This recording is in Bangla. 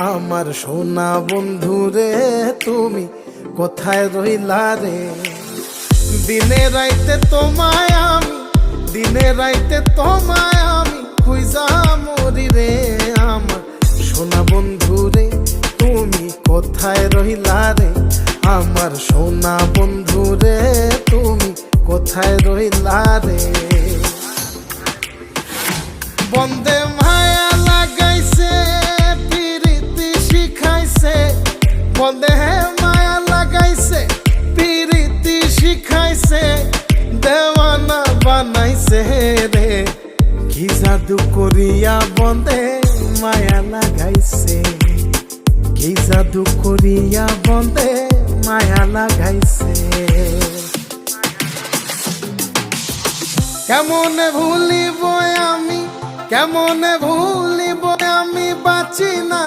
আমার সোনা বন্ধু রে তুমি কোথায় রইলা রে? দিনে রাইতে তোমায় আমি, দিনে রাইতে তোমায় আমি খুঁজা মরি রে। আমার সোনা বন্ধু রে তুমি কোথায় রইলা রে? আমার সোনা বন্ধু রে তুমি কোথায় রইলা রে? বন্দে মায়া লাগাইছে পিরিতি শিখাইছে, বন্দে মায়া লাগাইছে পিরিতি শিখাইছে, দেওয়ানা বানাইছে রে। কি জাদু করিয়া বন্দে মায়া লাগাইছে, কি জাদু করিয়া বন্দে মায়া লাগাইছে। কেমনে ভুলিব আমি, কেমনে ভুলিব আমি বাঁচি না।